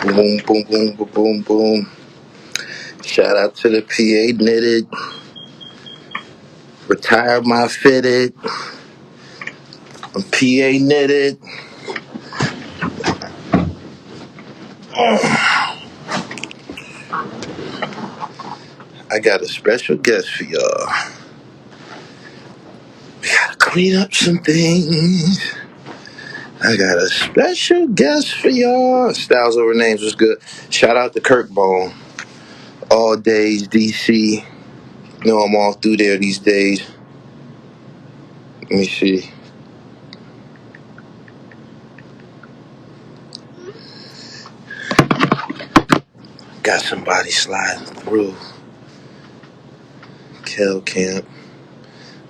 Boom, boom, boom, boom, boom, boom. Shout out to the PA knitted. Retire my fitted. I'm PA knitted. I got a special guest for y'all. We gotta clean up some things. I got a special guest for y'all. Styles over names was good. Shout out to Kirk Bone. All days, DC. You know I'm all through there these days. Let me see. Got somebody sliding through. Kel Camp.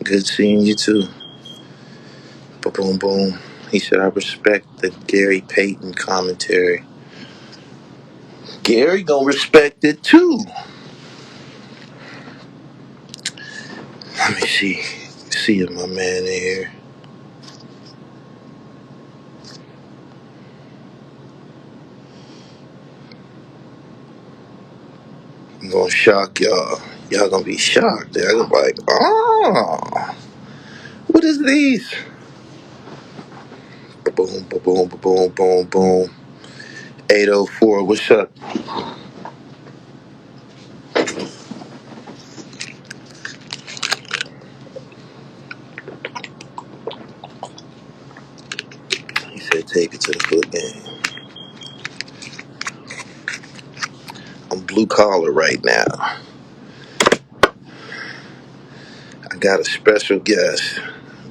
Good seeing you too. Boom, boom. He said, I respect the Gary Payton commentary. Gary gonna respect it too. Let me see. See if my man in here. I'm gonna shock y'all. Y'all gonna be shocked. They're gonna be like, oh, what is these? Boom, boom, boom, boom, boom. 804, what's up? He said, take it to the foot game. I'm blue collar right now. I got a special guest.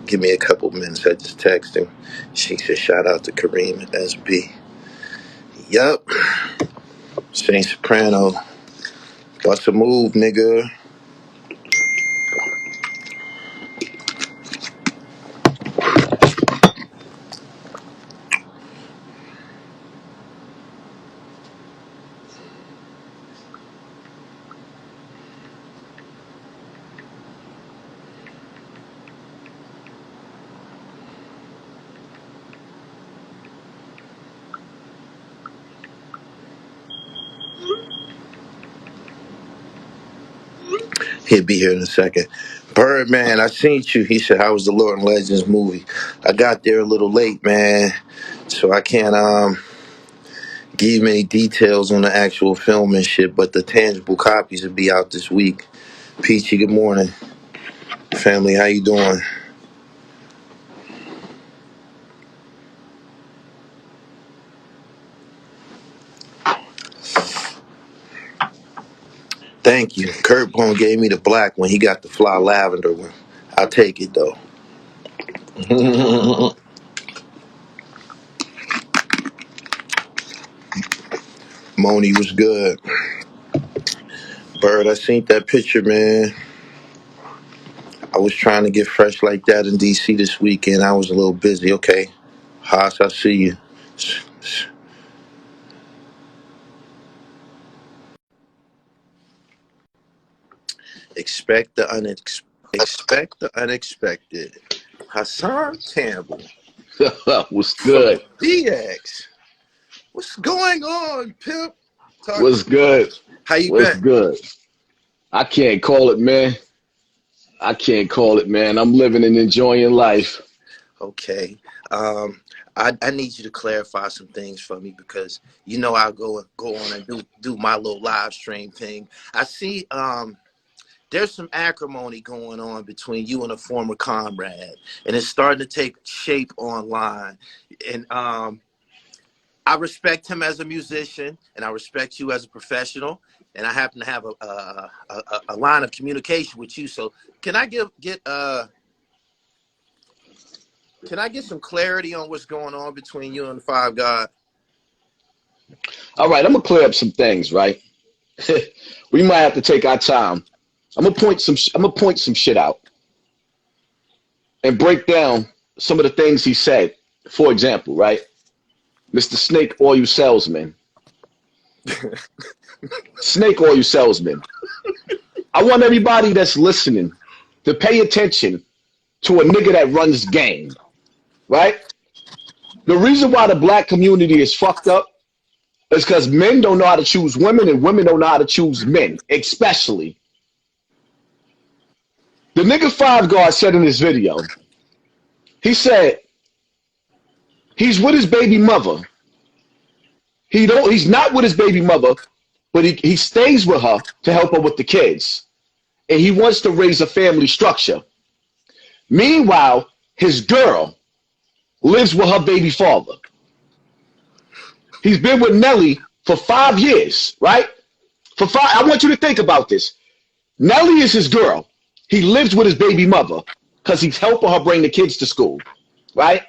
Give me a couple minutes. I just texted him. She said, shout out to Kareem at SB. Yup. Saint Soprano. Bust a move, nigga. He'll be here in a second. Birdman, I seen you. He said, how was the Lord and Legends movie? I got there a little late, man. So I can't give many details on the actual film and shit, but the tangible copies will be out this week. Peachy, good morning. Family, how you doing? Thank you. Kurt Bone gave me the black one. He got the fly lavender one. I'll take it, though. Moni was good. Bird, I seen that picture, man. I was trying to get fresh like that in D.C. this weekend. I was a little busy. Okay. Haas, I see you. Expect the unexpected. Hassan Campbell. What's good? DX. What's going on, pimp? What's good? How you What's been? good? I can't call it, man. I can't call it, man. I'm living and enjoying life. Okay. I need you to clarify some things for me because you know I'll go on and do my little live stream thing. I see there's some acrimony going on between you and a former comrade, and it's starting to take shape online. And I respect him as a musician, and I respect you as a professional, and I happen to have a line of communication with you. So can I get some clarity on what's going on between you and the Five God? All right, I'm gonna clear up some things, right? We might have to take our time. I'm gonna point some shit out and break down some of the things he said. For example, right? Mr. Snake Oil Salesman. Snake Oil Salesman. I want everybody that's listening to pay attention to a nigga that runs game, right? The reason why the black community is fucked up is because men don't know how to choose women and women don't know how to choose men, especially. The nigga Five Guard said in his video, he said he's with his baby mother. He's not with his baby mother, but he stays with her to help her with the kids. And he wants to raise a family structure. Meanwhile, his girl lives with her baby father. He's been with Nelly for 5 years, right? I want you to think about this. Nelly is his girl. He lives with his baby mother because he's helping her bring the kids to school, right?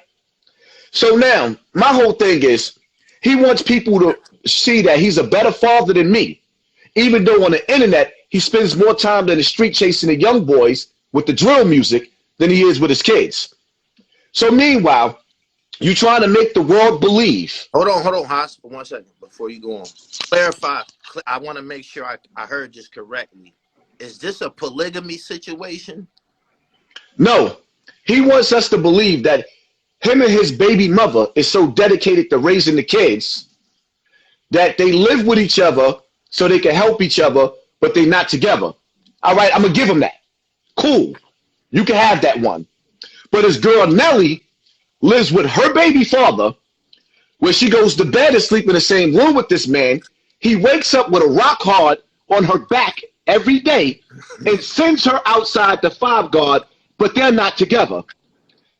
So now, my whole thing is, he wants people to see that he's a better father than me, even though on the internet, he spends more time in the street chasing the young boys with the drill music than he is with his kids. So meanwhile, you trying to make the world believe. Hold on, Haas, for 1 second before you go on. Clarify. I want to make sure I heard this correctly. Is this a polygamy situation? No. He wants us to believe that him and his baby mother is so dedicated to raising the kids that they live with each other so they can help each other, but they're not together. All right, I'm going to give him that. Cool. You can have that one. But his girl Nelly lives with her baby father, where she goes to bed and sleep in the same room with this man. He wakes up with a rock hard on her back every day and sends her outside the Five Guard, but they're not together.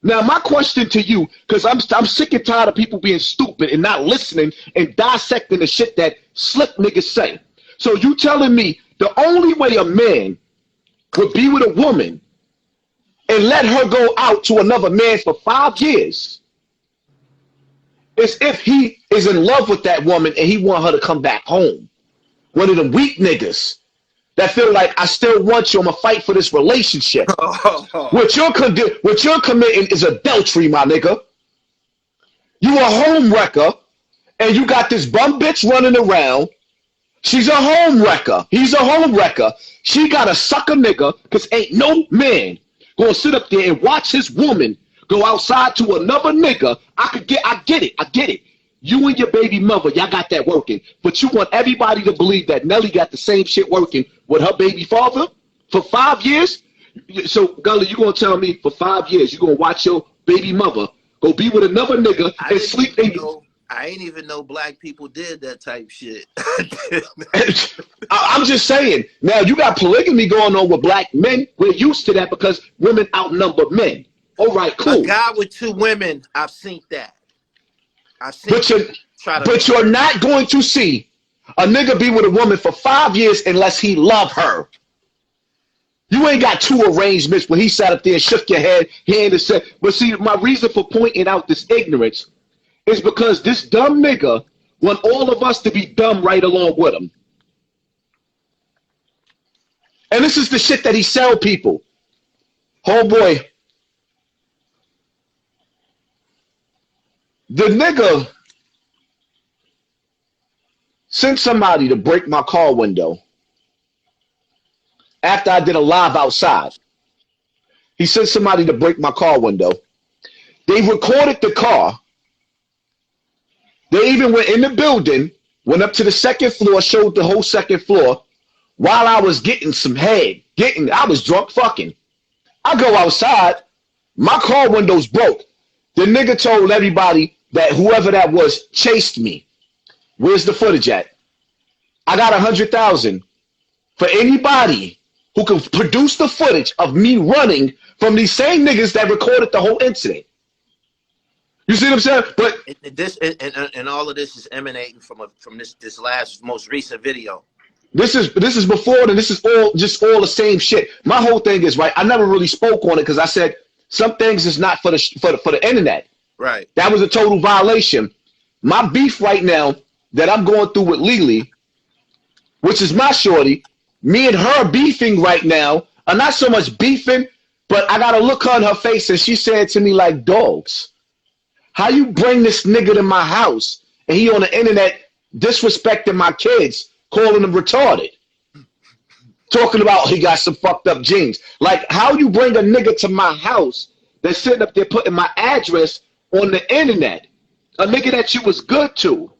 Now, my question to you, because I'm sick and tired of people being stupid and not listening and dissecting the shit that slick niggas say. So you telling me the only way a man would be with a woman and let her go out to another man for 5 years is if he is in love with that woman and he want her to come back home. One of them weak niggas that feel like, I still want you, I'm gonna fight for this relationship. What you're committing is adultery, my nigga. You a home wrecker, and you got this bum bitch running around. She's a home wrecker. He's a home wrecker. She got to suck a nigga, because ain't no man gonna sit up there and watch his woman go outside to another nigga. I get it. You and your baby mother, y'all got that working. But you want everybody to believe that Nelly got the same shit working with her baby father for 5 years? So, Gully, you going to tell me for 5 years you going to watch your baby mother go be with another nigga and sleep in you? I ain't even know black people did that type shit. I'm just saying. Now, you got polygamy going on with black men. We're used to that because women outnumber men. All right, cool. A guy with 2 women, I've seen that. But you're not going to see a nigga be with a woman for 5 years unless he love her. You ain't got 2 arrangements when he sat up there and shook your head and said, but see, my reason for pointing out this ignorance is because this dumb nigga want all of us to be dumb right along with him. And this is the shit that he sell people. Oh boy. The nigga sent somebody to break my car window after I did a live outside. He sent somebody to break my car window. They recorded the car. They even went in the building, went up to the 2nd floor, showed the whole 2nd floor while I was getting some head. I was drunk fucking. I go outside. My car window's broke. The nigga told everybody that whoever that was chased me. Where's the footage at? I got 100,000 for anybody who can produce the footage of me running from these same niggas that recorded the whole incident. You see what I'm saying? But this and all of this is emanating from this last most recent video. This is before, and this is all the same shit. My whole thing is, right, I never really spoke on it because I said some things is not for the internet. Right. That was a total violation. My beef right now that I'm going through with Lily, which is my shorty, me and her beefing right now are not so much beefing, but I got to look her in her face, and she said to me like, dogs, how you bring this nigga to my house and he on the internet disrespecting my kids, calling them retarded, talking about he got some fucked up genes. Like, how you bring a nigga to my house that's sitting up there putting my address on the internet, a nigga that you was good to?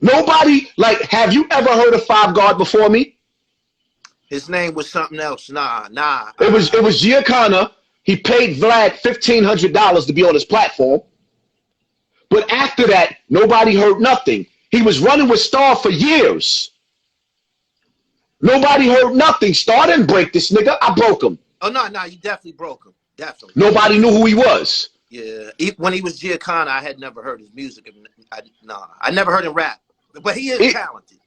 Nobody, like, have you ever heard of Five Guard before me? His name was something else. Nah. It was Giacana. He paid Vlad $1,500 to be on his platform. But after that, nobody heard nothing. He was running with Star for years. Nobody heard nothing. Star didn't break this nigga. I broke him. Oh, no, you definitely broke him. Definitely. Nobody knew who he was. Yeah. When he was Giacana, I had never heard his music. I never heard him rap. But he is talented.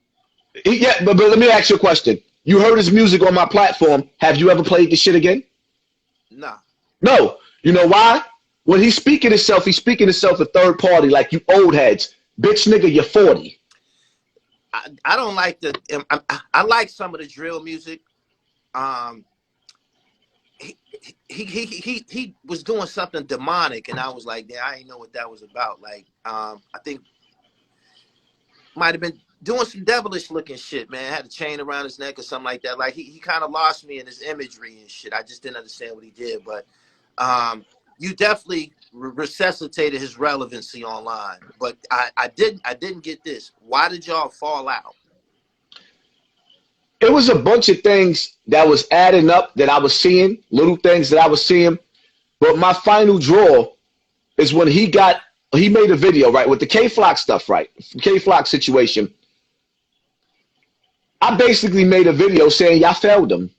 Yeah, but let me ask you a question. You heard his music on my platform. Have you ever played this shit again? Nah. No. You know why? When he's speaking himself a third party like you old heads. Bitch nigga, you're 40. I don't like I like some of the drill music. He was doing something demonic, and I was like, yeah, I didn't know what that was about. Like, I think might have been doing some devilish looking shit, man. Had a chain around his neck or something like that. Like he kind of lost me in his imagery and shit. I just didn't understand what he did, but you definitely resuscitated his relevancy online. But I didn't get this. Why did y'all fall out? It was a bunch of things that was adding up that I was seeing, little things that I was seeing. But my final draw is when he made a video, right, with the K-Flock stuff, right? K-Flock situation. I basically made a video saying y'all failed him.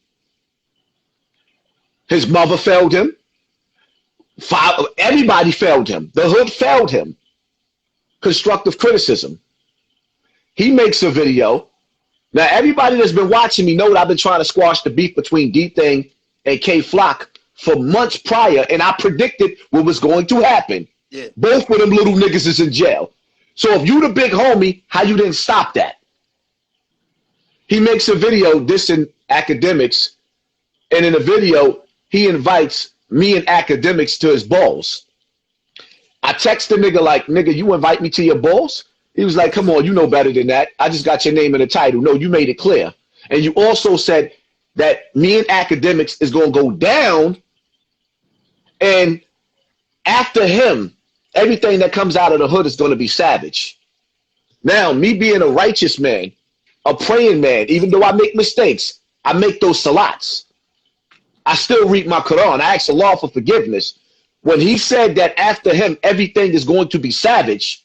His mother failed him. Everybody failed him. The hood failed him. Constructive criticism. He makes a video. Now, everybody that's been watching me know that I've been trying to squash the beef between D-Thing and K-Flock for months prior, and I predicted what was going to happen. Yeah. Both of them little niggas is in jail. So if you the big homie, how you didn't stop that? He makes a video dissing academics, and in the video, he invites me and academics to his balls. I text the nigga like, nigga, you invite me to your balls? He was like, come on, you know better than that. I just got your name in the title. No, you made it clear. And you also said that me and academics is going to go down, and after him, everything that comes out of the hood is going to be savage. Now, me being a righteous man, a praying man, even though I make mistakes, I make those salats. I still read my Quran. I ask Allah for forgiveness. When he said that after him, everything is going to be savage,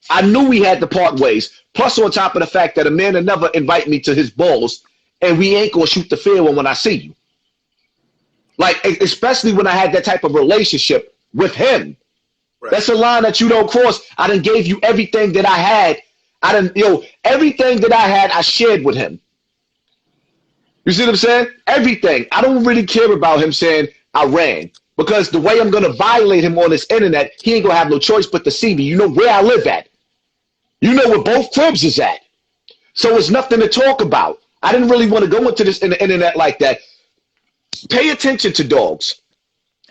I knew we had to part ways. Plus, on top of the fact that a man will never invite me to his balls, and we ain't going to shoot the fair one when I see you. Like, especially when I had that type of relationship with him. Right. That's a line that you don't cross. I done gave you everything that I had. Everything that I had, I shared with him. You see what I'm saying? Everything. I don't really care about him saying I ran. Because the way I'm going to violate him on this internet, he ain't going to have no choice but to see me. You know where I live at. You know where both cribs is at. So it's nothing to talk about. I didn't really want to go into this in the internet like that. Pay attention to dogs.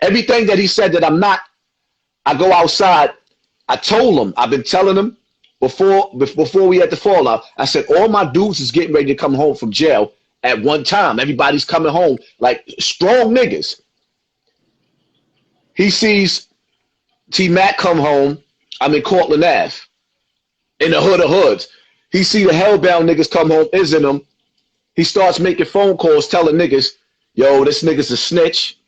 Everything that he said that I'm not, I go outside. I told him, I've been telling him before we had the fallout, I said, all my dudes is getting ready to come home from jail at one time. Everybody's coming home like strong niggas. He sees T-Mac come home. I'm in Cortland Ave, in the hood of hoods. He see the hellbound niggas come home, isn't him? He starts making phone calls telling niggas, yo, this nigga's a snitch.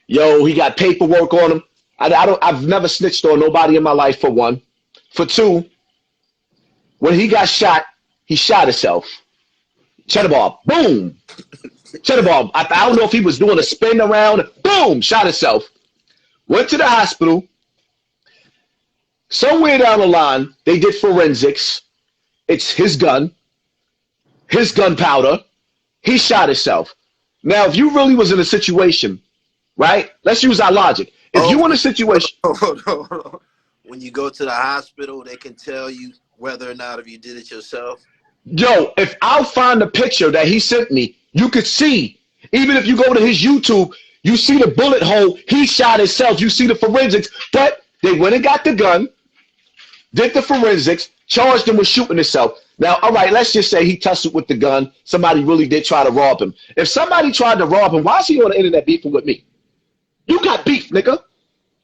Yo, he got paperwork on him. I've never snitched on nobody in my life, for one. For two, when he got shot, he shot himself. Cheddar Bob, boom. Cheddar Bob, I don't know if he was doing a spin around. Boom, shot himself. Went to the hospital. Somewhere down the line, they did forensics. It's his gun, his gunpowder. He shot himself. Now, if you really was in a situation, right? Let's use our logic. If you in a situation. When you go to the hospital, they can tell you whether or not if you did it yourself. Yo, if I'll find the picture that he sent me, you could see, even if you go to his YouTube, you see the bullet hole. He shot himself. You see the forensics. But they went and got the gun, did the forensics, charged him with shooting himself. Now, all right, let's just say he tussled with the gun. Somebody really did try to rob him. If somebody tried to rob him, why is he on the internet beefing with me? You got beef, nigga.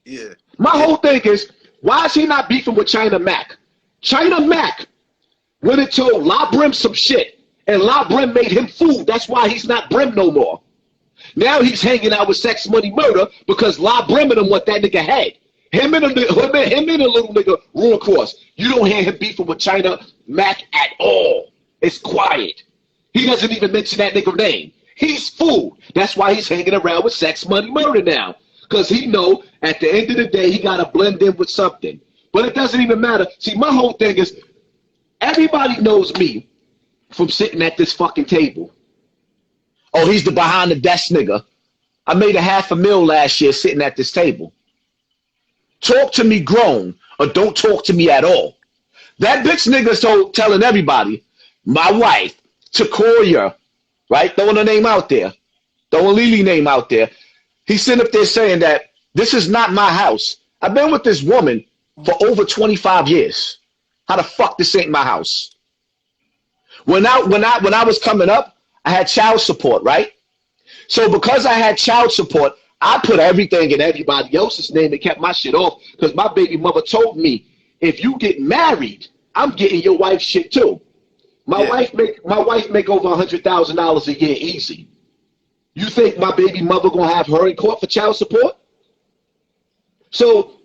Yeah. My whole thing is, why is he not beefing with China Mac? China Mac went and told La Brim some shit, and La Brim made him food. That's why he's not Brim no more. Now he's hanging out with Sex Money Murder because La Brim and him want that nigga head. Him and a little nigga rule across. You don't hear him beefing with China Mac at all. It's quiet. He doesn't even mention that nigga name. He's food. That's why he's hanging around with Sex Money Murder now. Because he know at the end of the day he got to blend in with something. But it doesn't even matter. See, my whole thing is everybody knows me from sitting at this fucking table. Oh, he's the behind the desk nigga. I made $500,000 last year sitting at this table. Talk to me grown or don't talk to me at all. That bitch nigga's telling everybody, my wife, Takoya, right? Throwing her name out there. Throwing Lily name out there. He's sitting up there saying that this is not my house. I've been with this woman for over 25 years. How the fuck this ain't my house? When I was coming up, I had child support, right? So because I had child support, I put everything in everybody else's name and kept my shit off because my baby mother told me, if you get married, I'm getting your wife's shit too. My wife make over $100,000 a year easy. You think my baby mother gonna have her in court for child support? So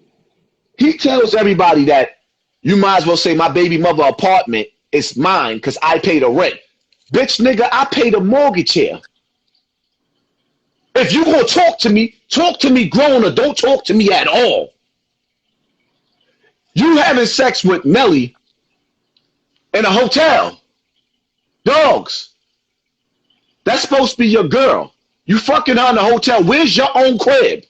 he tells everybody that you might as well say my baby mother apartment is mine because I pay the rent. Bitch nigga, I pay the mortgage here. If you gonna talk to me grown or don't talk to me at all. You having sex with Melly in a hotel. Dogs. That's supposed to be your girl. You fucking her in the hotel. Where's your own crib?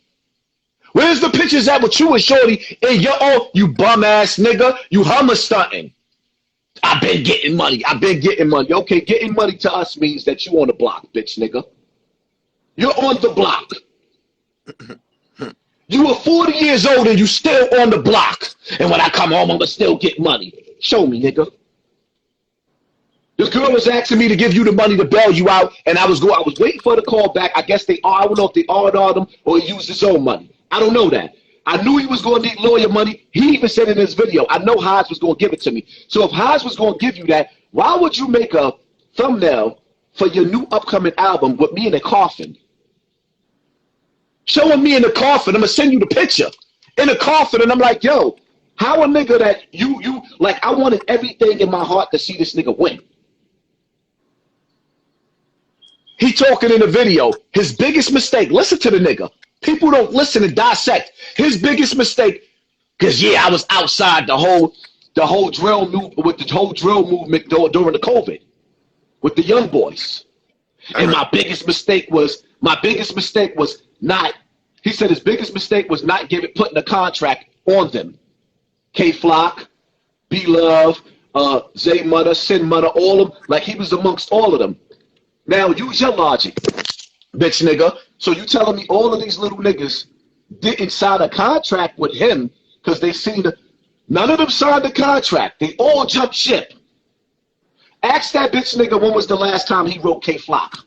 Where's the pictures at with you and Shorty in your own, you bum ass nigga? You hummer stunting. I've been getting money. Okay, getting money to us means that you on the block, bitch nigga. You're on the block. You are 40 years old and you still on the block. And when I come home, I'm gonna still get money. Show me, nigga. This girl was asking me to give you the money to bail you out, and I was waiting for the call back. I guess I don't know if they R'd him or he used his own money. I don't know that. I knew he was going to need lawyer money. He even said in his video, I know Haas was going to give it to me. So if Haas was going to give you that, why would you make a thumbnail for your new upcoming album with me in a coffin? Showing me in the coffin, I'm going to send you the picture. In a coffin, and I'm like, yo, how a nigga that you like, I wanted everything in my heart to see this nigga win. He talking in the video, his biggest mistake, listen to the nigga. People don't listen and dissect. His biggest mistake, because yeah, I was outside the whole drill movement with the whole drill movement during the COVID with the young boys. And my biggest mistake was not, he said his biggest mistake was not putting a contract on them. K-Flock, B-Love, Zay Mudder, Sin Mudder, all of them, like he was amongst all of them. Now use your logic, bitch nigga. So you telling me all of these little niggas didn't sign a contract with him because they seen none of them signed the contract. They all jumped ship. Ask that bitch nigga when was the last time he wrote K-Flock.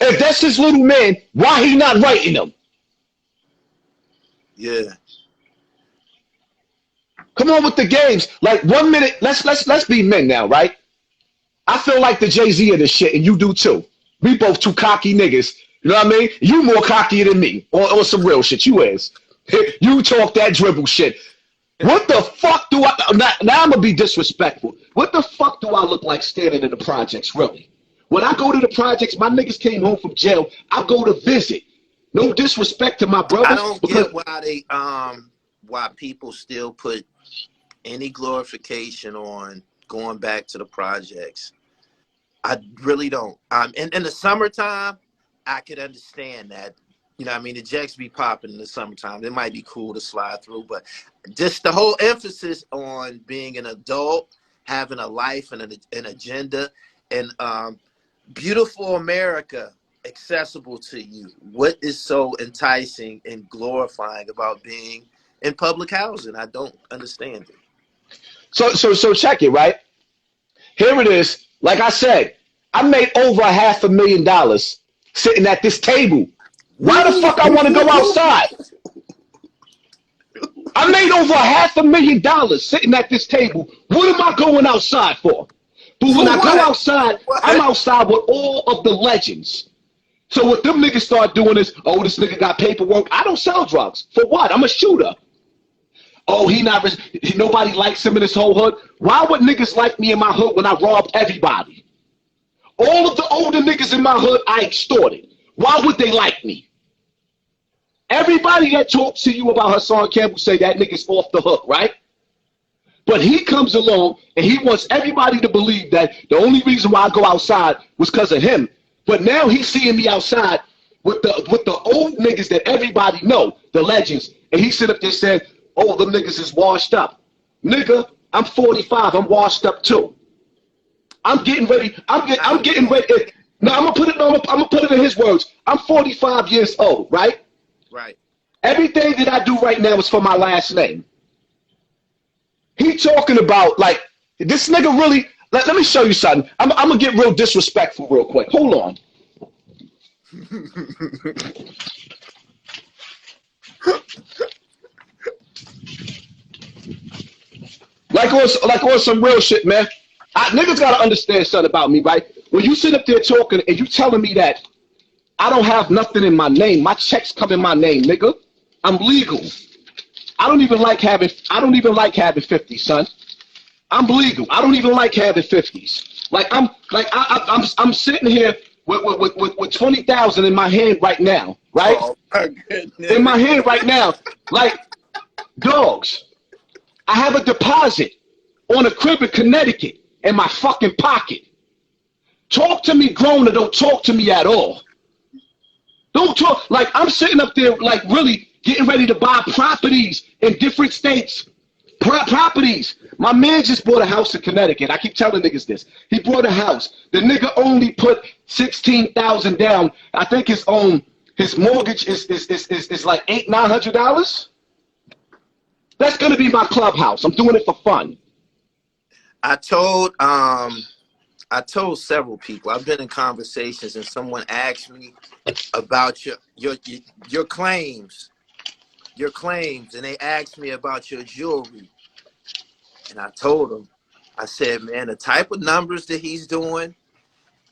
If that's his little man, why he not writing them? Yeah. Come on with the games. Like 1 minute, let's be men now, right? I feel like the Jay-Z of this shit, and you do too. We both two cocky niggas. You know what I mean? You more cocky than me on some real shit. You is. You talk that dribble shit. What the fuck do I... Now I'm going to be disrespectful. What the fuck do I look like standing in the projects, really? When I go to the projects, my niggas came home from jail. I go to visit. No disrespect to my brothers. I don't get why they why people still put any glorification on going back to the projects. I really don't. In the summertime, I could understand that. You know what I mean? The Jacks be popping in the summertime. It might be cool to slide through, but just the whole emphasis on being an adult, having a life and an agenda, and beautiful America accessible to you. What is so enticing and glorifying about being in public housing? I don't understand it. So check it, right? Here it is. Like I said, I made over $500,000 sitting at this table. Why the fuck I want to go outside? I I made over $500,000 sitting at this table. What am I going outside for? But when I go outside, I'm outside with all of the legends. So what them niggas start doing is, oh, this nigga got paperwork. I don't sell drugs. For what? I'm a shooter. Oh, nobody likes him in this whole hood. Why would niggas like me in my hood when I robbed everybody? All of the older niggas in my hood, I extorted. Why would they like me? Everybody that talks to you about Hassan Campbell say that nigga's off the hook, right? But he comes along and he wants everybody to believe that the only reason why I go outside was because of him. But now he's seeing me outside with the old niggas that everybody know, the legends. And he sit up there saying, oh, them niggas is washed up. Nigga, I'm 45. I'm washed up too. I'm getting ready. I'm getting ready. No, I'm gonna put it in his words. I'm 45 years old, right? Right. Everything that I do right now is for my last name. He talking about, like, this nigga really, let me show you something. I'm gonna get real disrespectful real quick. Hold on. Like on some real shit, man. Niggas gotta understand something about me, right? When you sit up there talking and you telling me that I don't have nothing in my name, my checks come in my name, nigga. I'm legal. I don't even like having 50s, son. I'm legal. I don't even like having 50s. I'm sitting here with 20,000 in my hand right now, right? Oh my goodness. In my hand right now, like, dogs. I have a deposit on a crib in Connecticut in my fucking pocket. Talk to me grown or don't talk to me at all. Don't talk, like, I'm sitting up there, like, really getting ready to buy properties in different states. Properties. My man just bought a house in Connecticut. I keep telling niggas this. He bought a house. The nigga only put $16,000 down. I think his mortgage is like $900. That's gonna be my clubhouse. I'm doing it for fun. I told several people. I've been in conversations and someone asked me about your claims. Your claims, and they asked me about your jewelry. And I told them, I said, man, the type of numbers that he's doing,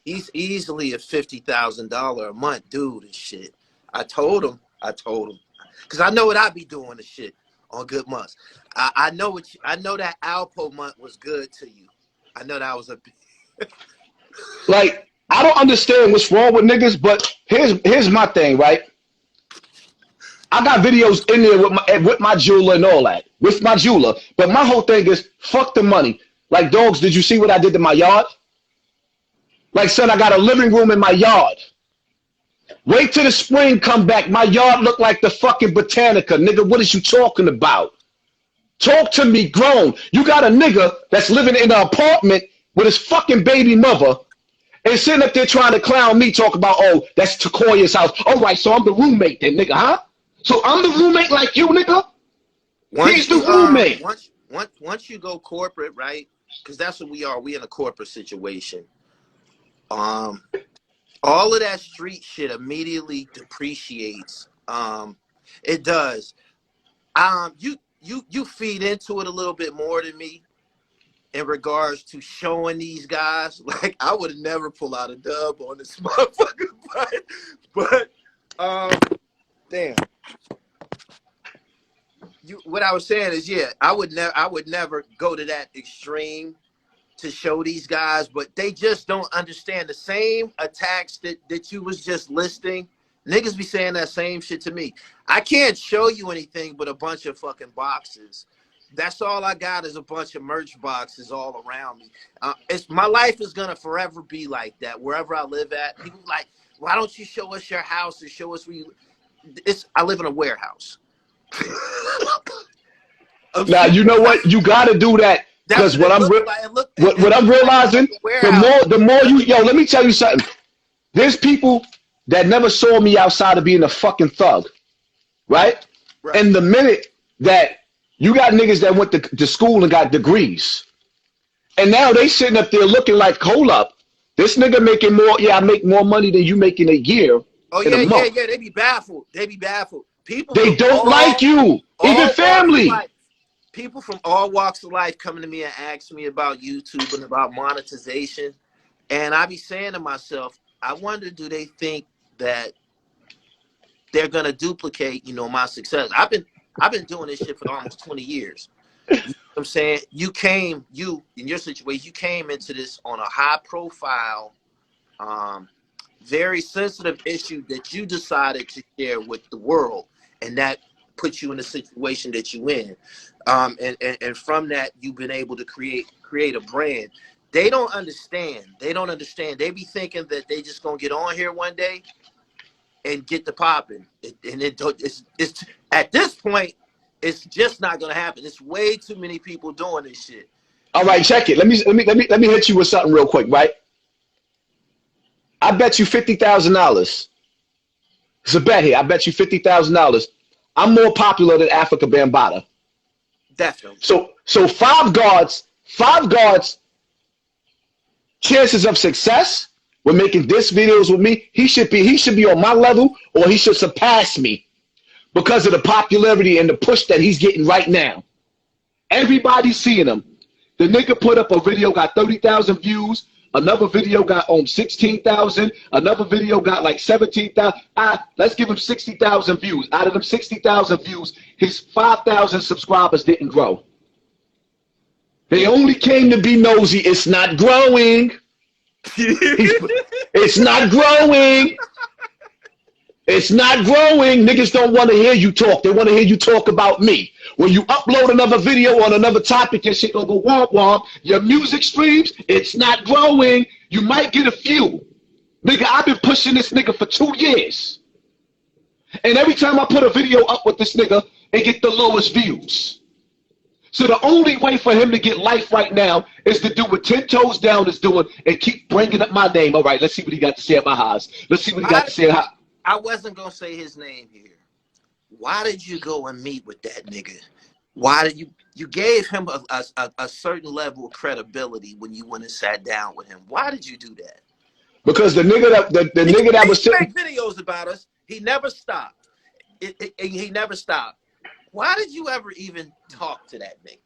he's easily a $50,000 a month dude and shit. I told him, because I know what I be doing the shit on good months. I know that Alpo month was good to you. I know that was a like, I don't understand what's wrong with niggas, but here's my thing, right? I got videos in there with my jeweler and all that, with my jeweler. But my whole thing is, fuck the money. Like, dogs, did you see what I did to my yard? Like, son, I got a living room in my yard. Wait till the spring come back. My yard look like the fucking Botanica. Nigga, what is you talking about? Talk to me grown. You got a nigga that's living in an apartment with his fucking baby mother and sitting up there trying to clown me, talk about, oh, that's Takoya's house. All right, so I'm the roommate then, nigga, huh? So I'm the roommate like you, nigga? He's the roommate. Once you go corporate, right? Because that's what we are. We in a corporate situation. All of that street shit immediately depreciates. It does. You feed into it a little bit more than me in regards to showing these guys. Like, I would never pull out a dub on this motherfucker, but damn. What I was saying is, yeah, I would never go to that extreme to show these guys, but they just don't understand the same attacks that you was just listing. Niggas be saying that same shit to me. I can't show you anything but a bunch of fucking boxes. That's all I got is a bunch of merch boxes all around me. My life is gonna forever be like that wherever I live at. People like, why don't you show us your house and show us where you? I live in a warehouse. Now you know what? You gotta do that because what I'm realizing, the more you let me tell you something. There's people that never saw me outside of being a fucking thug, right? And the minute that you got niggas that went to school and got degrees, and now they sitting up there looking like, hold up, this nigga making more. Yeah, I make more money than you make in a year. Oh yeah, yeah. They be baffled. People They from don't like you, even all walks of family. life. People from all walks of life coming to me and ask me about YouTube and about monetization. And I be saying to myself, I wonder, do they think that they're gonna duplicate, my success? I've been doing this shit for almost 20 years. You know what I'm saying? You in your situation, you came into this on a high profile, um, very sensitive issue that you decided to share with the world, and that puts you in the situation that you in. And from that, you've been able to create a brand. They don't understand. They don't understand. They be thinking that they just gonna get on here one day and get the popping. It's at this point, it's just not gonna happen. It's way too many people doing this shit. All right, check it. Let me hit you with something real quick, right? I bet you $50,000. It's a bet here. I bet you $50,000. I'm more popular than Africa Bambaataa. Definitely. So five guards, chances of success with making diss videos with me. He should be on my level, or he should surpass me because of the popularity and the push that he's getting right now. Everybody's seeing him. The nigga put up a video, got 30,000 views. Another video got 16,000. Another video got like 17,000. Let's give him 60,000 views. Out of them 60,000 views, his 5,000 subscribers didn't grow. They only came to be nosy. It's not growing. It's not growing. It's not growing. Niggas don't want to hear you talk. They want to hear you talk about me. When you upload another video on another topic, your shit gonna go womp womp. Your music streams, it's not growing. You might get a few. Nigga, I've been pushing this nigga for 2 years. And every time I put a video up with this nigga, it get the lowest views. So the only way for him to get life right now is to do what 10 Toes Down is doing and keep bringing up my name. All right, let's see what he got to say at my house. Let's see what he got to say. I wasn't going to say his name here. Why did you go and meet with that nigga? Why did you gave him a certain level of credibility when you went and sat down with him? Why did you do that? Because the nigga that was sitting, make videos about us. He never stopped. He never stopped. Why did you ever even talk to that nigga?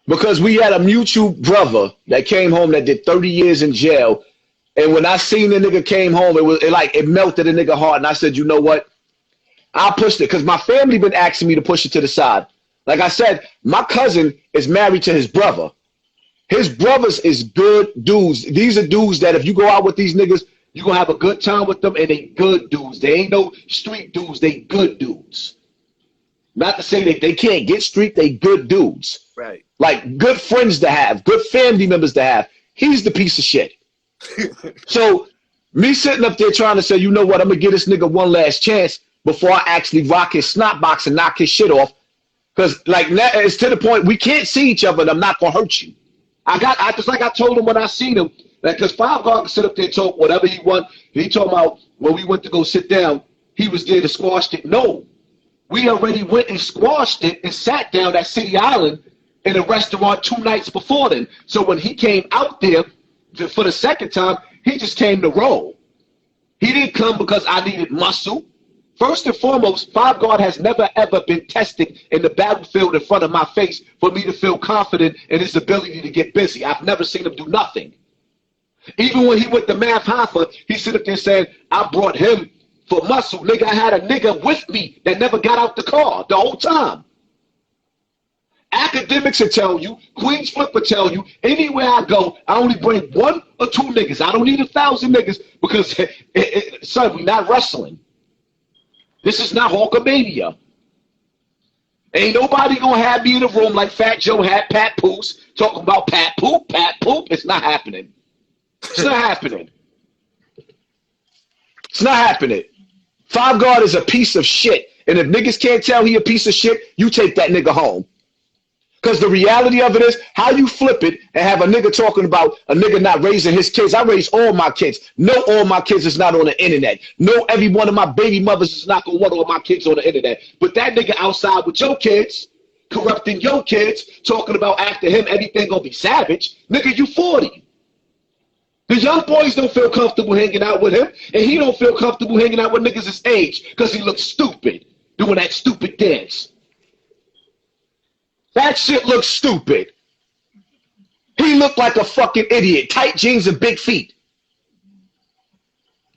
Because we had a mutual brother that came home that did 30 years in jail. And when I seen the nigga came home, it melted the nigga heart. And I said, you know what? I pushed it because my family been asking me to push it to the side. Like I said, my cousin is married to his brother. His brothers is good dudes. These are dudes that if you go out with these niggas, you're going to have a good time with them, and they good dudes. They ain't no street dudes. They good dudes. Not to say that they can't get street, they good dudes. Right. Like good friends to have, good family members to have. He's the piece of shit. So me sitting up there trying to say, you know what, I'm going to give this nigga one last chance before I actually rock his snot box and knock his shit off. Because like it's to the point we can't see each other and I'm not going to hurt you. I just like I told him when I seen him, because Five God can sit up there and talk whatever he want. He talking about when we went to go sit down, he was there to squash it. No. We already went and squashed it and sat down at City Island in a restaurant 2 nights before then. So when he came out there for the second time, he just came to roll. He didn't come because I needed muscle. First and foremost, Five God has never ever been tested in the battlefield in front of my face for me to feel confident in his ability to get busy. I've never seen him do nothing. Even when he went to Math Hoffa, he stood up there saying, I brought him for muscle. Nigga, I had a nigga with me that never got out the car the whole time. Academics will tell you, Queens Flip will tell you, anywhere I go, I only bring 1 or 2 niggas. I don't need 1,000 niggas because, son, we're not wrestling. This is not Hulkamania. Ain't nobody gonna have me in the room like Fat Joe had Pat Poos talking about Pat Poop. It's not happening. It's not happening. It's not happening. Five God is a piece of shit. And if niggas can't tell he a piece of shit, you take that nigga home. Because the reality of it is, how you flip it and have a nigga talking about a nigga not raising his kids. I raise all my kids. No, all my kids is not on the internet. No, every one of my baby mothers is not going to want all my kids on the internet. But that nigga outside with your kids, corrupting your kids, talking about after him, everything going to be savage. Nigga, you 40. The young boys don't feel comfortable hanging out with him, and he don't feel comfortable hanging out with niggas his age because he looks stupid. doing that stupid dance. That shit looks stupid. He looked like a fucking idiot. Tight jeans and big feet.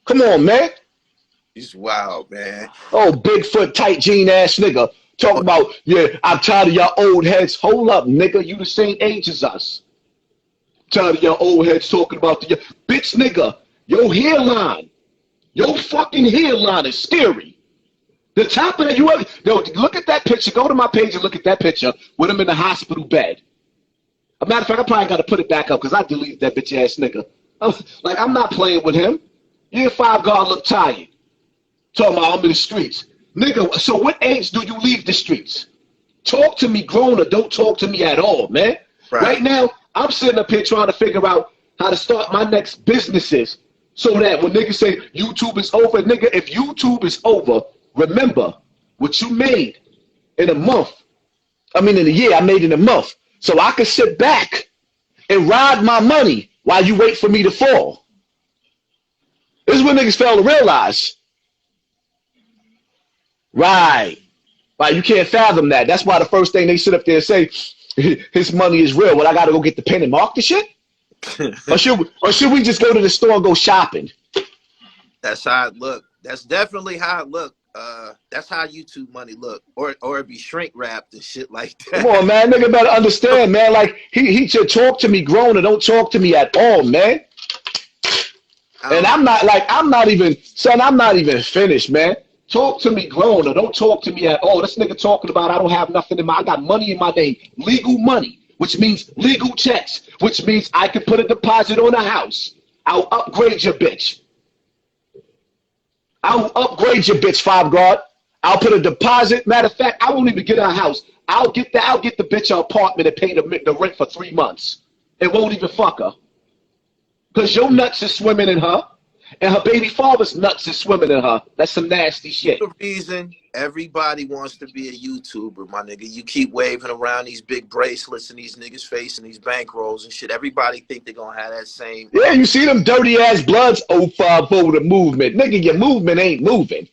Come on, man. He's wild, man. Oh, Bigfoot, tight jean ass nigga. Talking about, yeah, I'm tired of y'all old heads. Hold up, nigga. You the same age as us. Tired of y'all old heads talking about the bitch nigga. Your hairline. Your fucking hairline is scary. The top of that, yo, look at that picture. Go to my page and look at that picture with him in the hospital bed. As a matter of fact, I probably got to put it back up because I deleted that bitch ass nigga. I'm not playing with him. Year 5 guard look tired. Talking about I'm in the streets. Nigga, so what age do you leave the streets? Talk to me grown or don't talk to me at all, man. Right now, I'm sitting up here trying to figure out how to start my next businesses so that when niggas say YouTube is over, nigga, if YouTube is over, remember what you made in a month. I mean, in a year, I made in a month. So I can sit back and ride my money while you wait for me to fall. This is what niggas fail to realize. Right. Right, you can't fathom that. That's why the first thing they sit up there and say, his money is real. Well, I got to go get the pen and mark the shit? or should we just go to the store and go shopping? That's how it look. That's definitely how it look. That's how YouTube money look, or it be shrink wrapped and shit like that. Come on, man, nigga better understand, man. Like he should talk to me grown or don't talk to me at all, man. And I'm not even finished, man. Talk to me grown or don't talk to me at all. This nigga talking about I don't have nothing I got money in my name, legal money, which means legal checks, which means I can put a deposit on a house. I'll upgrade your bitch. I'll upgrade your bitch, 5 guard. I'll put a deposit. Matter of fact, I won't even get her a house. I'll get the bitch an apartment and pay the rent for 3 months. It won't even fuck her. Because your nuts is swimming in her, and her baby father's nuts is swimming in her. That's some nasty shit. The reason everybody wants to be a YouTuber, my nigga. You keep waving around these big bracelets and these niggas facing these bankrolls and shit. Everybody think they're gonna have that same. Yeah, you see them dirty ass bloods 05 for the movement. Nigga, your movement ain't moving.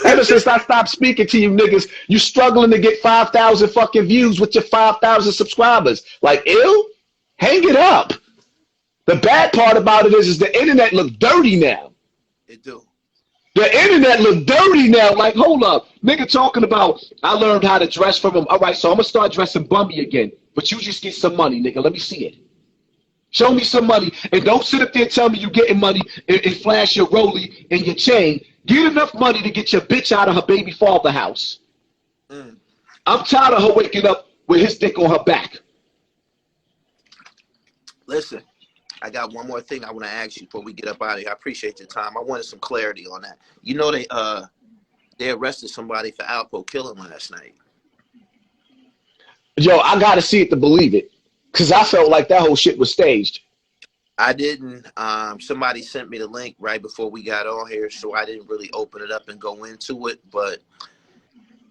Ever since I stopped speaking to you niggas, you struggling to get 5,000 fucking views with your 5,000 subscribers. Like, ew? Hang it up. The bad part about it is the internet look dirty now. It do. The internet look dirty now. Like, hold up. Nigga talking about, I learned how to dress from him. All right, so I'm going to start dressing bummy again. But you just get some money, nigga. Let me see it. Show me some money. And don't sit up there and tell me you getting money and flash your rollie and your chain. Get enough money to get your bitch out of her baby father house. I'm tired of her waking up with his dick on her back. Listen. I got one more thing I want to ask you before we get up out of here. I appreciate your time. I wanted some clarity on that. You know they arrested somebody for Alpo killing last night. Yo, I got to see it to believe it. Because I felt like that whole shit was staged. I didn't. Somebody sent me the link right before we got on here, so I didn't really open it up and go into it. But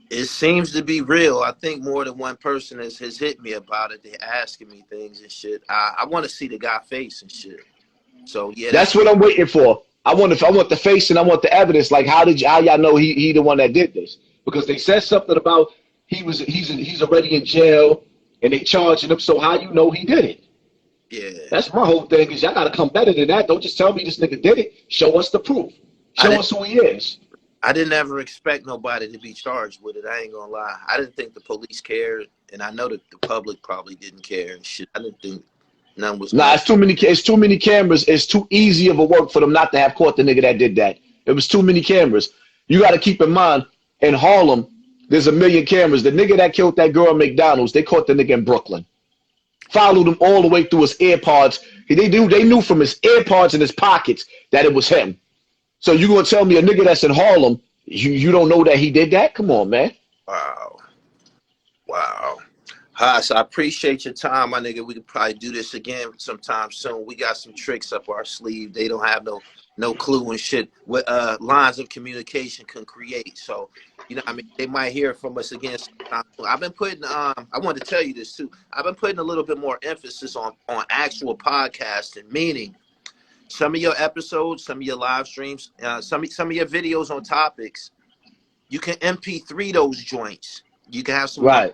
it seems to be real. I think more than one person has hit me about it. They're asking me things and shit. I want to see the guy face and shit. So yeah, that's what I'm waiting for. I want the face and I want the evidence. Like, how y'all know he the one that did this? Because they said something about he's already in jail and they charging him. So how you know he did it? Yeah, that's my whole thing. Is y'all gotta come better than that. Don't just tell me this nigga did it. Show us the proof. Show us who he is. I didn't ever expect nobody to be charged with it. I ain't gonna lie. I didn't think the police cared, and I know that the public probably didn't care and shit. I didn't think none was. Nah, it's too many cameras. It's too easy of a work for them not to have caught the nigga that did that. It was too many cameras. You got to keep in mind, in Harlem, there's a million cameras. The nigga that killed that girl at McDonald's, they caught the nigga in Brooklyn. Followed him all the way through his AirPods. They knew from his AirPods in his pockets that it was him. So you gonna tell me a nigga that's in Harlem, you don't know that he did that? Come on, man. Wow. Haas, I appreciate your time, my nigga. We could probably do this again sometime soon. We got some tricks up our sleeve. They don't have no clue and shit what lines of communication can create. So, you know, I mean, they might hear from us again sometime. I've been putting I wanted to tell you this too. I've been putting a little bit more emphasis on actual podcasting, meaning some of your episodes, some of your live streams, some of your videos on topics, You can MP3 those joints. You can have someone Right.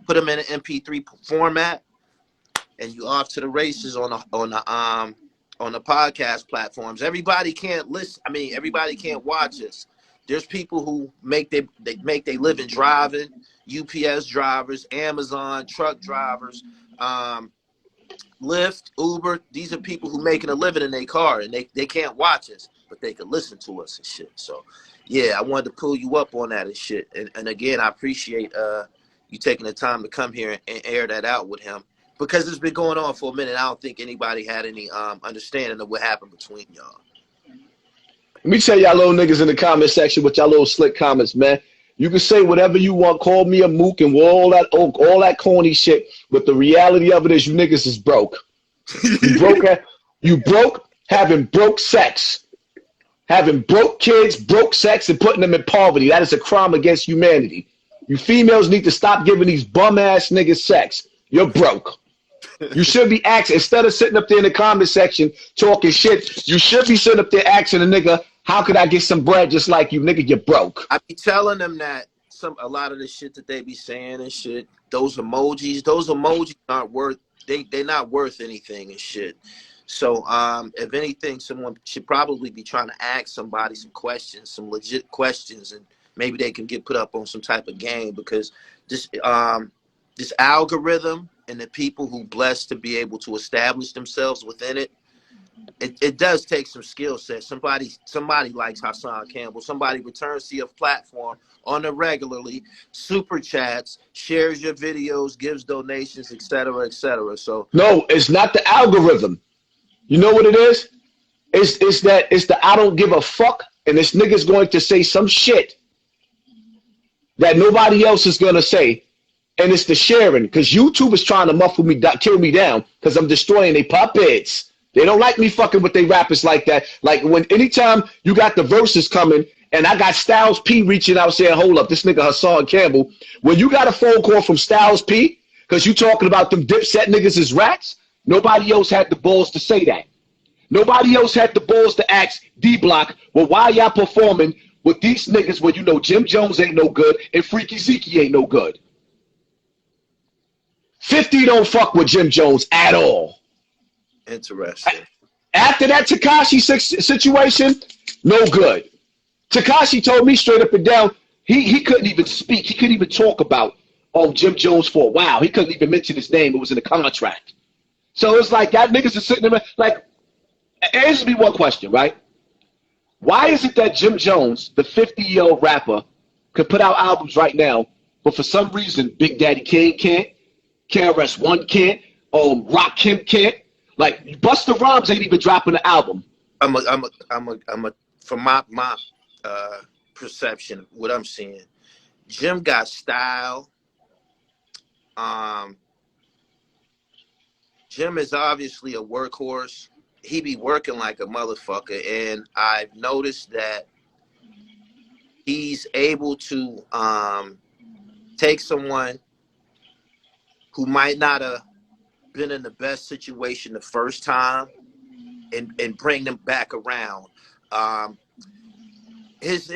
put them in an MP3 format, and you off to the races on the podcast platforms. Everybody can't listen. I mean, everybody can't watch us. There's people who make they living driving, UPS drivers, Amazon truck drivers, Lyft, Uber. These are people who making a living in their car, and they can't watch us, but they can listen to us and shit. So yeah, I wanted to pull you up on that and shit. And again, I appreciate you taking the time to come here and air that out with him, because it's been going on for a minute. I don't think anybody had any understanding of what happened between y'all. Let me tell y'all little niggas in the comment section with y'all little slick comments, man. You can say whatever you want, call me a mook and all that corny shit, but the reality of it is you niggas is broke. You broke having broke sex. Having broke kids, broke sex, and putting them in poverty. That is a crime against humanity. You females need to stop giving these bum-ass niggas sex. You're broke. You should be asking, instead of sitting up there in the comment section talking shit, you should be sitting up there asking a nigga, how could I get some bread just like you? Nigga, you're broke. I be telling them that a lot of the shit that they be saying and shit, those emojis aren't worth, they're not worth anything and shit. So if anything, someone should probably be trying to ask somebody some questions, some legit questions, and maybe they can get put up on some type of game, because this algorithm and the people who blessed to be able to establish themselves within it, it does take some skill set. Somebody likes Hassan Campbell. Somebody returns to your platform on a regularly, super chats, shares your videos, gives donations, etc., etc. So no, it's not the algorithm. You know what it is? It's the I don't give a fuck, and this nigga's going to say some shit that nobody else is gonna say, and it's the sharing, because YouTube is trying to muffle me, kill me down, because I'm destroying their puppets. They don't like me fucking with they rappers like that. Like anytime you got the verses coming, and I got Styles P reaching out saying, hold up, this nigga Hassan Campbell. When you got a phone call from Styles P, because you talking about them Dipset niggas as rats, nobody else had the balls to say that. Nobody else had the balls to ask D-Block, well, why y'all performing with these niggas when you know Jim Jones ain't no good and Freaky Zeke ain't no good? 50 don't fuck with Jim Jones at all. Interesting. After that Tekashi situation, no good. Tekashi told me straight up and down, he couldn't even speak. He couldn't even talk about Jim Jones for a while. He couldn't even mention his name. It was in the contract. So it's like that niggas are sitting there like, answer me one question, right? Why is it that Jim Jones, the 50-year-old rapper, could put out albums right now, but for some reason Big Daddy Kane can't, KRS-One can't, Rakim can't? Like Busta Rhymes ain't even dropping an album. From my perception, what I'm seeing, Jim got style. Jim is obviously a workhorse. He be working like a motherfucker, and I've noticed that he's able to take someone who might not have been in the best situation the first time and bring them back around. His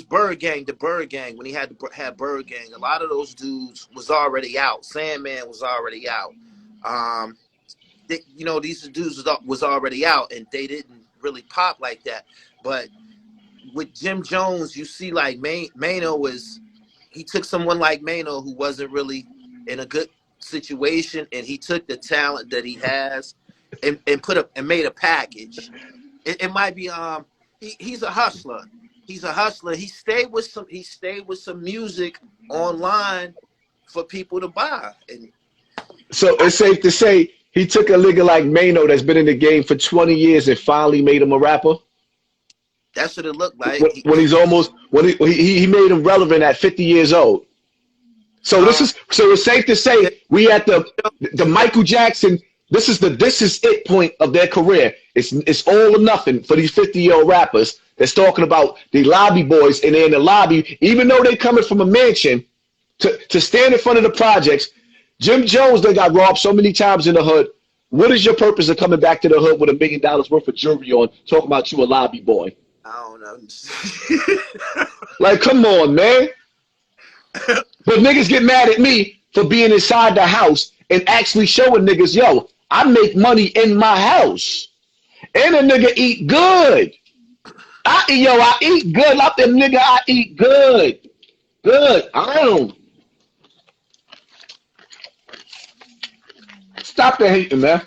Bird Gang, the Bird Gang, when he had Bird Gang, a lot of those dudes was already out. Sandman was already out. These dudes was already out, and they didn't really pop like that. But with Jim Jones, you see, like Mano he took someone like Mano who wasn't really in a good situation, and he took the talent that he has and made a package. It might be he's a hustler. He's a hustler. He stayed with some music online for people to buy. And so it's safe to say he took a nigga like Mano that's been in the game for 20 years and finally made him a rapper. That's what it looked like. When he made him relevant at 50 years old. So it's safe to say we at the Michael Jackson. This is it point of their career. It's all or nothing for these 50-year-old rappers that's talking about the lobby boys, and they're in the lobby, even though they coming from a mansion to stand in front of the projects. Jim Jones, they got robbed so many times in the hood. What is your purpose of coming back to the hood with $1 million worth of jewelry on, talking about you a lobby boy? I don't know. Like, come on, man. But niggas get mad at me for being inside the house and actually showing niggas, yo, I make money in my house. And a nigga eat good. I eat good. Like them nigga, I eat good. Good. I don't. Stop the hating, man.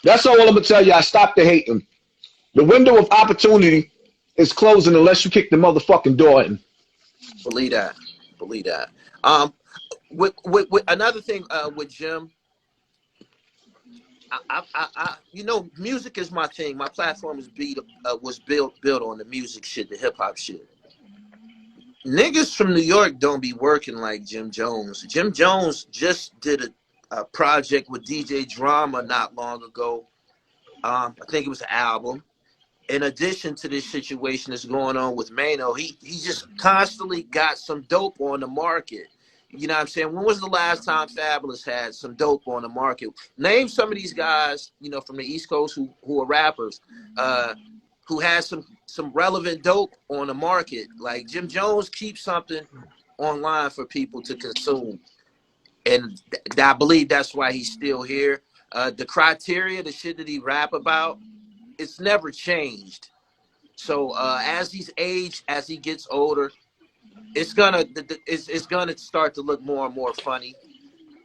That's all I'm gonna tell you. I stop the hating. The window of opportunity is closing unless you kick the motherfucking door in. Believe that. Believe that. With another thing with Jim, you know, music is my thing. My platform was built on the music shit, the hip hop shit. Niggas from New York don't be working like Jim Jones. Jim Jones just did a project with DJ Drama not long ago. I think it was an album. In addition to this situation that's going on with Mano, he just constantly got some dope on the market. You know what I'm saying? When was the last time Fabulous had some dope on the market? Name some of these guys, you know, from the East Coast who are rappers, who has some relevant dope on the market. Like Jim Jones keeps something online for people to consume. And I believe that's why he's still here. The criteria, the shit that he rap about, it's never changed. So as he's aged, as he gets older, it's gonna start to look more and more funny.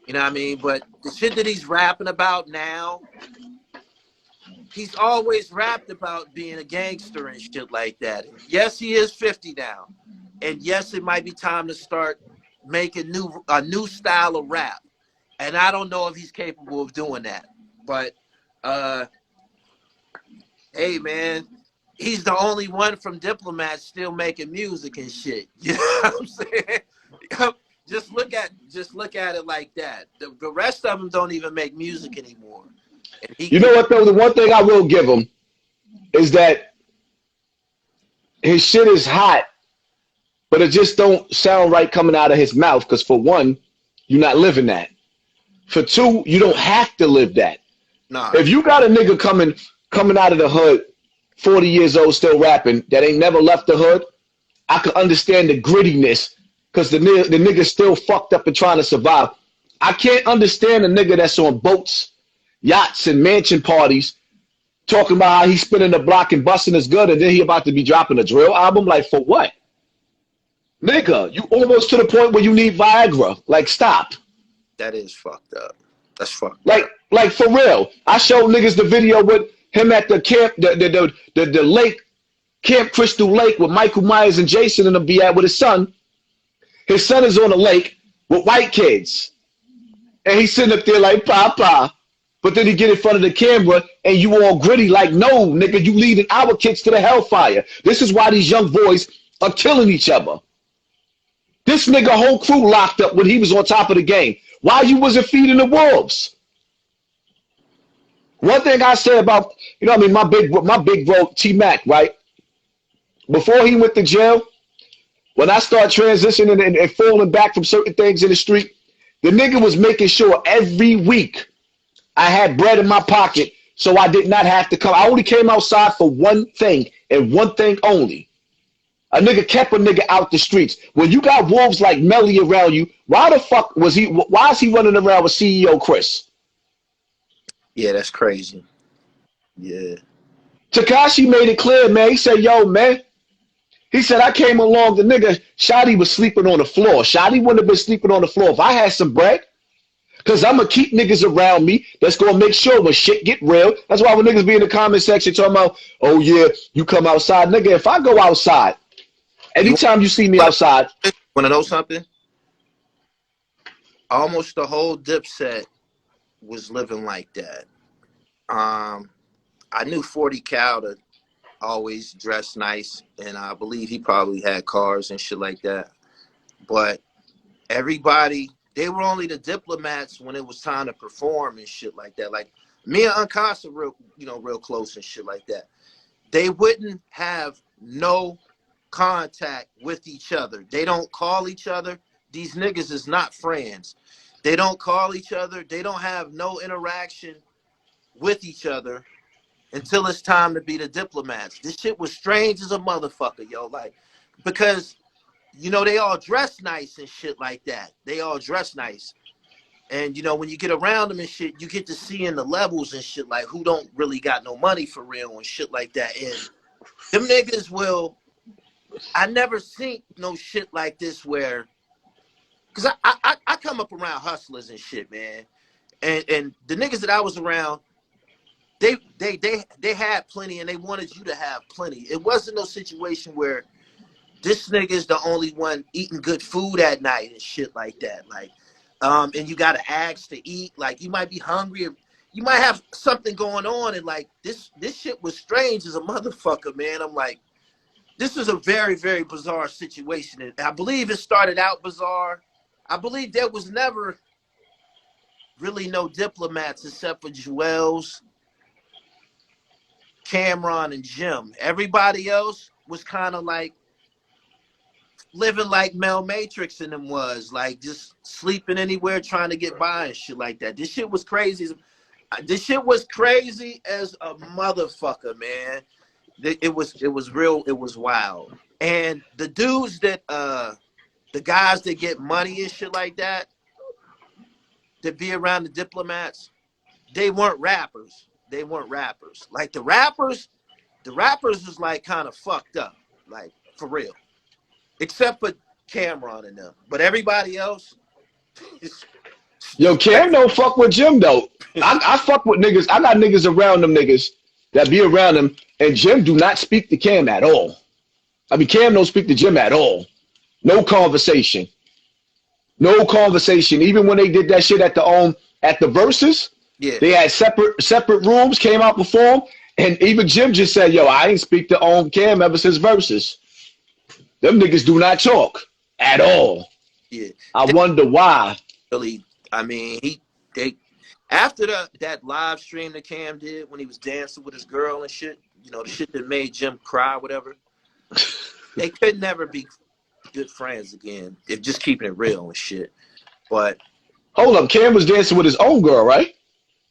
You know what I mean? But the shit that he's rapping about now, he's always rapped about being a gangster and shit like that. Yes, he is 50 now. And yes, it might be time to start making a new style of rap. And I don't know if he's capable of doing that. But hey man, he's the only one from Diplomats still making music and shit. You know what I'm saying? just look at it like that. The rest of them don't even make music anymore. And You know what though? The one thing I will give him is that his shit is hot, but it just don't sound right coming out of his mouth. Because for one, you're not living that. For two, you don't have to live that. Nah. If you got a nigga coming out of the hood, 40 years old, still rapping, that ain't never left the hood, I could understand the grittiness because the nigga's still fucked up and trying to survive. I can't understand a nigga that's on boats, yachts, and mansion parties talking about how he's spinning the block and busting his good, and then he about to be dropping a drill album. Like, for what? Nigga, you almost to the point where you need Viagra. Like, stop. That is fucked up. That's fucked up. Like for real. I showed niggas the video with him at the camp, the lake, Camp Crystal Lake, with Michael Myers and Jason and them be at with his son. His son is on the lake with white kids. And he's sitting up there like, Papa. But then he get in front of the camera and you all gritty like, no, nigga, you leading our kids to the hellfire. This is why these young boys are killing each other. This nigga whole crew locked up when he was on top of the game. Why you wasn't feeding the wolves? One thing I say about, you know what I mean, my big bro, T-Mac, right? Before he went to jail, when I started transitioning and falling back from certain things in the street, the nigga was making sure every week I had bread in my pocket so I did not have to come. I only came outside for one thing and one thing only. A nigga kept a nigga out the streets. When you got wolves like Melly around you, why the fuck why is he running around with CEO Chris? Yeah, that's crazy. Yeah. Tekashi made it clear, man. He said, yo, man. He said, I came along, the nigga, Shotty was sleeping on the floor. Shotty wouldn't have been sleeping on the floor if I had some bread. Because I'm going to keep niggas around me that's going to make sure when shit get real. That's why when niggas be in the comment section talking about, oh, yeah, you come outside. Nigga, if I go outside, anytime you see me outside. Want to know something? Almost the whole Dipset was living like that. I knew 40 Cal to always dress nice, and I believe he probably had cars and shit like that. But everybody, they were only the Diplomats when it was time to perform and shit like that. Like me and Uncasa real close and shit like that. They wouldn't have no contact with each other. They don't call each other. These niggas is not friends. They don't call each other. They don't have no interaction with each other until it's time to be the diplomats. This shit was strange as a motherfucker, yo. Like, because you know they all dress nice and shit like that. They all dress nice, and you know when you get around them and shit, you get to see in the levels and shit like who don't really got no money for real and shit like that. And them niggas will. I never seen no shit like this where, cause I come up around hustlers and shit, man, and the niggas that I was around. They had plenty and they wanted you to have plenty. It wasn't no situation where this nigga's the only one eating good food at night and shit like that. Like, and you gotta ask to eat. Like you might be hungry or you might have something going on and like this shit was strange as a motherfucker, man. I'm like, this is a very, very bizarre situation. And I believe it started out bizarre. I believe there was never really no diplomats except for Joel's, Cameron, and Jim. Everybody else was kind of like living like Mel Matrix and them was like just sleeping anywhere trying to get by and shit like that. This shit was crazy. This shit was crazy as a motherfucker, man. It was real. It was wild. And the dudes that the guys that get money and shit like that be around the diplomats, they weren't rappers. They weren't rappers. Like the rappers is like kind of fucked up, like for real. Except for Cameron and them. But everybody else is Yo, Cam don't fuck with Jim though. I fuck with niggas. I got niggas around them niggas that be around him, and Jim do not speak to Cam at all. I mean, Cam don't speak to Jim at all. No conversation. No conversation. Even when they did that shit at the Versus, yeah. They had separate rooms, came out perform, and even Jim just said, yo, I ain't speak to Cam ever since Versus. Them niggas do not talk at all. Yeah. I wonder why. Really, I mean, they after that live stream that Cam did when he was dancing with his girl and shit, you know, the shit that made Jim cry, whatever. They could never be good friends again. If just keeping it real and shit. But hold up, Cam was dancing with his own girl, right?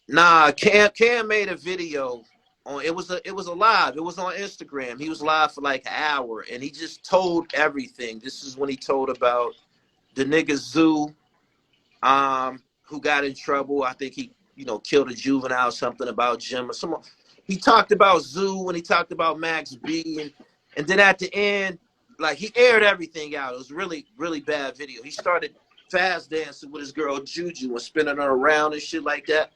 Nah, Cam made a video on it was a live. It was on Instagram. He was live for like an hour and he just told everything. This is when he told about the nigga Zoo, who got in trouble. I think he, you know, killed a juvenile or something about Jim or someone. He talked about Zoo when he talked about Max B and then at the end, like he aired everything out. It was really, really bad video. He started fast dancing with his girl Juju and spinning her around and shit like that.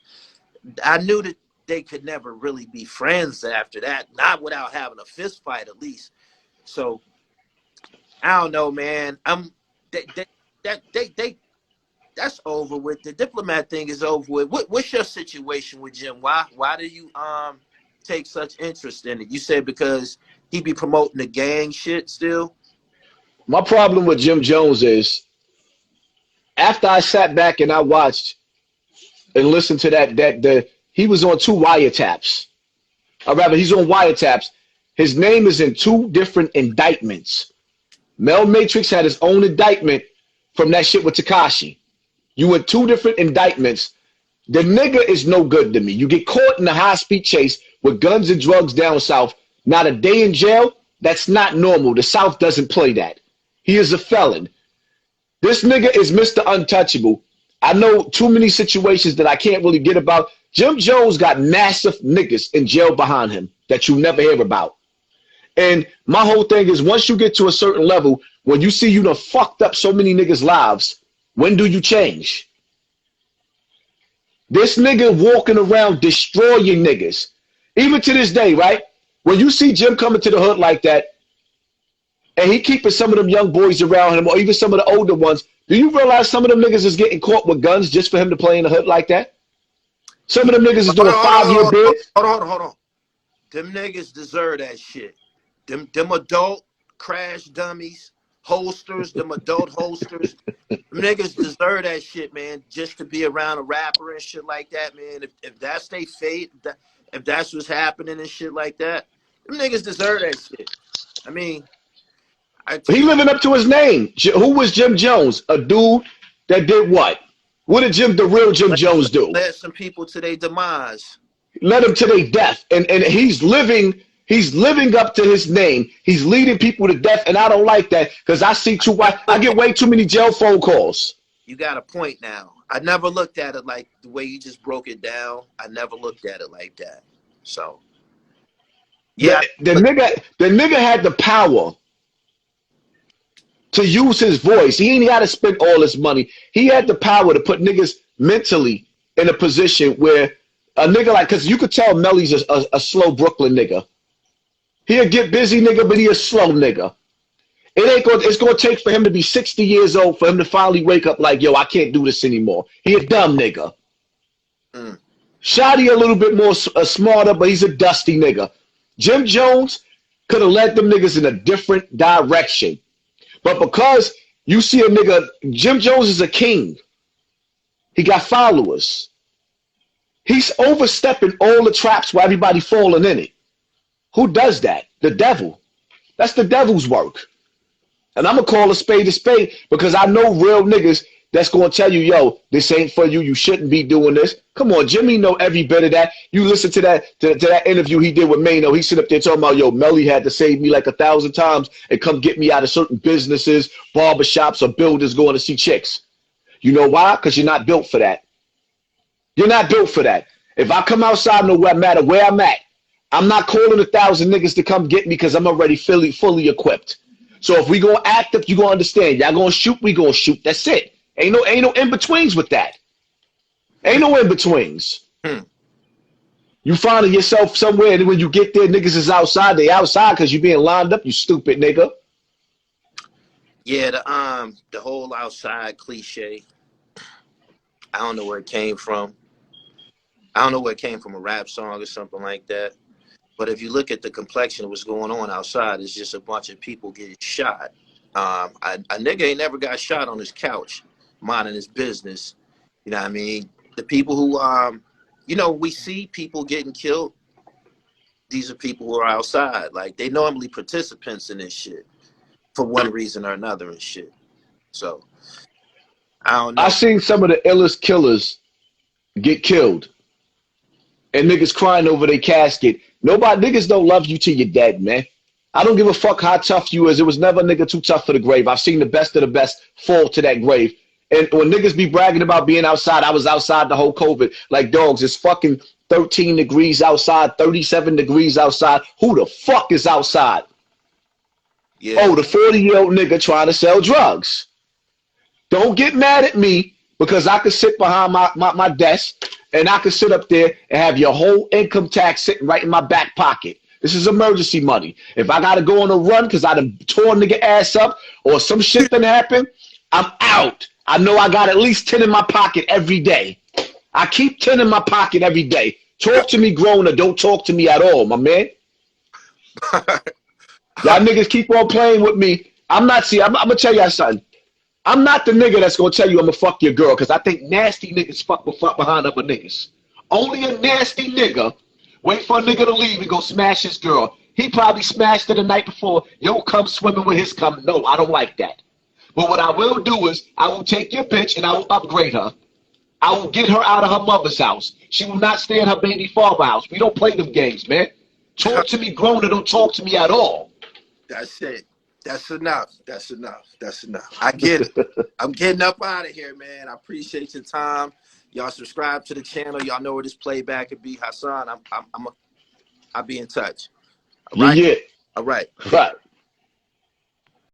I knew that they could never really be friends after that, not without having a fist fight at least. So I don't know, man. That's over with. The diplomat thing is over with. What's your situation with Jim? Why do you take such interest in it? You said because he be promoting the gang shit still? My problem with Jim Jones is after I sat back and I watched and listened to that he was on 2 wiretaps. Or rather, he's on wiretaps. His name is in 2 different indictments. Mel Matrix had his own indictment from that shit with Tekashi. You in 2 different indictments. The nigga is no good to me. You get caught in a high-speed chase with guns and drugs down south, not a day in jail. That's not normal. The South doesn't play that. He is a felon. This nigga is Mr. Untouchable. I know too many situations that I can't really get about. Jim Jones got massive niggas in jail behind him that you never hear about. And my whole thing is once you get to a certain level, when you see you done fucked up so many niggas' lives, when do you change? This nigga walking around destroying niggas. Even to this day, right? When you see Jim coming to the hood like that, and he keeping some of them young boys around him, or even some of the older ones, do you realize some of them niggas is getting caught with guns just for him to play in the hood like that? Some of them niggas is doing 5-year bids. Hold on. Them niggas deserve that shit. Them adult crash dummies, holsters, them adult holsters. Them niggas deserve that shit, man, just to be around a rapper and shit like that, man. If that's their fate, if that's what's happening and shit like that, them niggas deserve that shit. I mean, he living up to his name. Who was Jim Jones? A dude that did what? What did the real Jim Jones do? Led some people to their demise. led him to their death. And he's living up to his name. He's leading people to death, and I don't like that because I get way too many jail phone calls. You got a point now. I never looked at it like the way you just broke it down. I never looked at it like that. So yeah. The nigga had the power to use his voice. He ain't got to spend all his money. He had the power to put niggas mentally in a position where a nigga like, because you could tell Melly's a slow Brooklyn nigga. He'll get busy nigga, but he a slow nigga. It's gonna take for him to be 60 years old for him to finally wake up like, yo, I can't do this anymore. He a dumb nigga. Shotty a little bit more smarter, but he's a dusty nigga. Jim Jones could have led them niggas in a different direction. But because you see a nigga, Jim Jones is a king. He got followers. He's overstepping all the traps where everybody falling in it. Who does that? The devil. That's the devil's work. And I'm going to call a spade because I know real niggas that's going to tell you, yo, this ain't for you. You shouldn't be doing this. Come on, Jimmy know every bit of that. You listen to that interview he did with Mano. He sit up there talking about, yo, Melly had to save me like 1,000 times and come get me out of certain businesses, barbershops, or builders going to see chicks. You know why? Because you're not built for that. You're not built for that. If I come outside, no matter where I'm at, I'm not calling 1,000 niggas to come get me because I'm already fully equipped. So if we gonna act up, you gonna understand. Y'all gonna shoot, we gonna shoot. That's it. Ain't no in-betweens with that. Ain't no in-betweens. You finding yourself somewhere, and when you get there, niggas is outside. They outside because you being lined up, you stupid nigga. Yeah, the whole outside cliche. I don't know where it came from. I don't know where it came from, a rap song or something like that. But if you look at the complexion of what's going on outside, it's just a bunch of people getting shot. A nigga ain't never got shot on his couch, minding his business. You know what I mean? The people who, we see people getting killed. These are people who are outside. Like, they normally participants in this shit for one reason or another and shit. So, I don't know. I seen some of the illest killers get killed. And niggas crying over their casket. Niggas don't love you till you're dead, man. I don't give a fuck how tough you is. It was never a nigga too tough for the grave. I've seen the best of the best fall to that grave. And when niggas be bragging about being outside, I was outside the whole COVID. Like, dogs, it's fucking 13 degrees outside, 37 degrees outside. Who the fuck is outside? Yeah. Oh, the 40-year-old nigga trying to sell drugs. Don't get mad at me because I could sit behind my desk and I could sit up there and have your whole income tax sitting right in my back pocket. This is emergency money. If I got to go on a run because I done tore nigga ass up or some shit done happen, I'm out. I know I got at least 10 in my pocket every day. I keep 10 in my pocket every day. Talk to me grown or don't talk to me at all, my man. Y'all niggas keep on playing with me. I'm going to tell y'all something. I'm not the nigga that's going to tell you I'm going to fuck your girl because I think nasty niggas fuck behind other niggas. Only a nasty nigga wait for a nigga to leave and go smash his girl. He probably smashed her the night before. Yo, come swimming with his cum. No, I don't like that. But what I will do is I will take your bitch and I will upgrade her. I will get her out of her mother's house. She will not stay in her baby father's house. We don't play them games, man. Talk to me grown or don't talk to me at all. That's it. That's enough. That's enough. That's enough. I get it. I'm getting up out of here, man. I appreciate your time. Y'all subscribe to the channel. Y'all know where this playback could be. Hassan, I'll be in touch. All right. Yeah. All right. Right.